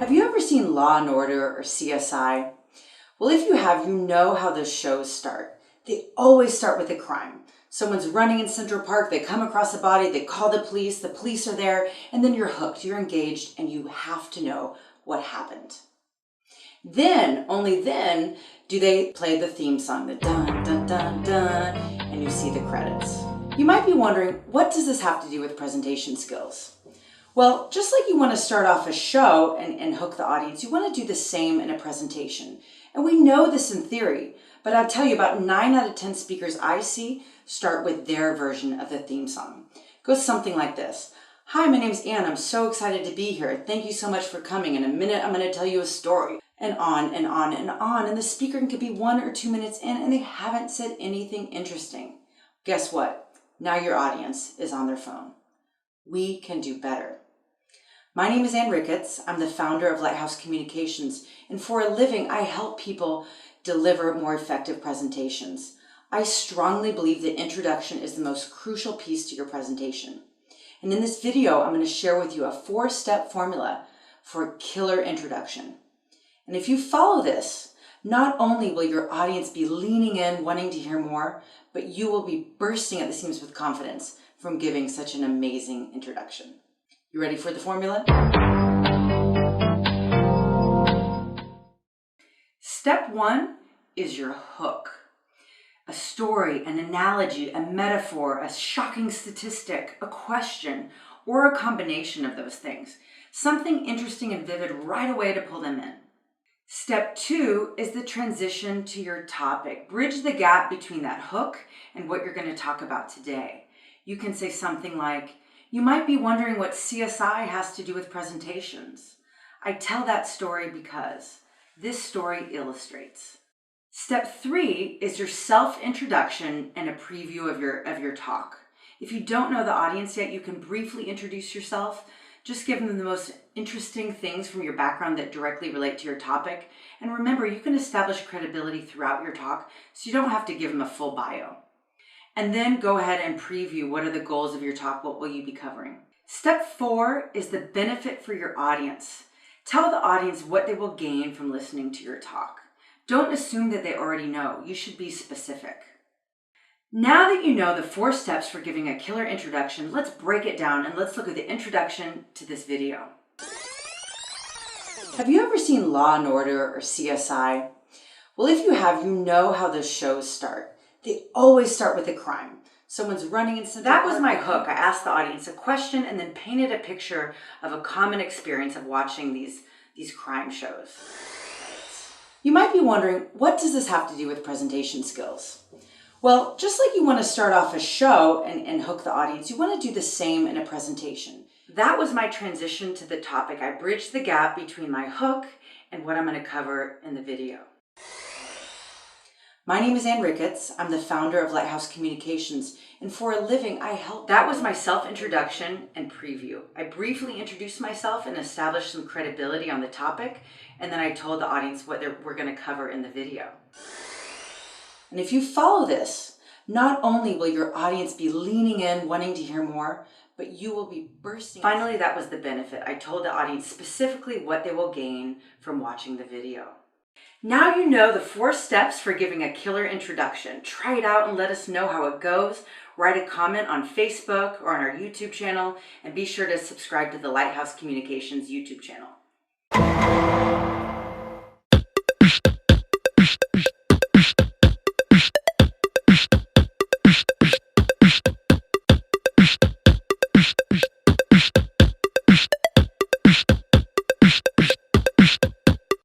Have you ever seen Law and Order or CSI? Well, if you have, you know how those shows start. They always start with a crime. Someone's running in Central Park, they come across a body, they call the police are there, and then you're hooked, you're engaged, and you have to know what happened. Then, only then, do they play the theme song, the dun, dun, dun, dun, and you see the credits. You might be wondering, what does this have to do with presentation skills? Well, just like you want to start off a show and hook the audience, you want to do the same in a presentation. And we know this in theory, but I'll tell you, about 9 out of 10 speakers I see start with their version of the theme song. It goes something like this. Hi, my name's Anne. I'm so excited to be here. Thank you so much for coming. In a minute, I'm going to tell you a story. And on and on and on. And the speaker could be 1 or 2 minutes in and they haven't said anything interesting. Guess what? Now your audience is on their phone. We can do better. My name is Anne Ricketts. I'm the founder of Lighthouse Communications, and for a living, I help people deliver more effective presentations. I strongly believe that introduction is the most crucial piece to your presentation. And in this video, I'm going to share with you a 4-step formula for a killer introduction. And if you follow this, not only will your audience be leaning in, wanting to hear more, but you will be bursting at the seams with confidence from giving such an amazing introduction. You ready for the formula? Step 1 is your hook. A story, an analogy, a metaphor, a shocking statistic, a question, or a combination of those things. Something interesting and vivid right away to pull them in. Step 2 is the transition to your topic. Bridge the gap between that hook and what you're going to talk about today. You can say something like, you might be wondering what CSI has to do with presentations. I tell that story because this story illustrates. Step 3 is your self-introduction and a preview of your talk. If you don't know the audience yet, you can briefly introduce yourself. Just give them the most interesting things from your background that directly relate to your topic. And remember, you can establish credibility throughout your talk, so you don't have to give them a full bio. And then go ahead and preview what are the goals of your talk, what will you be covering. Step 4 is the benefit for your audience. Tell the audience what they will gain from listening to your talk. Don't assume that they already know. You should be specific. Now that you know the 4 steps for giving a killer introduction, let's break it down and let's look at the introduction to this video. Have you ever seen Law and Order or CSI? Well, if you have, you know how those shows start. They always start with a crime. Someone's running in Central Park. That was my hook. I asked the audience a question and then painted a picture of a common experience of watching these crime shows. You might be wondering, what does this have to do with presentation skills? Well, just like you want to start off a show and hook the audience, you want to do the same in a presentation. That was my transition to the topic. I bridged the gap between my hook and what I'm going to cover in the video. My name is Anne Ricketts. I'm the founder of Lighthouse Communications, and for a living, I help. That was my self-introduction and preview. I briefly introduced myself and established some credibility on the topic, and then I told the audience what we're going to cover in the video. And if you follow this, not only will your audience be leaning in, wanting to hear more, but you will be bursting. Finally, that was the benefit. I told the audience specifically what they will gain from watching the video. Now you know the 4 steps for giving a killer introduction. Try it out and let us know how it goes. Write a comment on Facebook or on our YouTube channel, and be sure to subscribe to the Lighthouse Communications YouTube channel.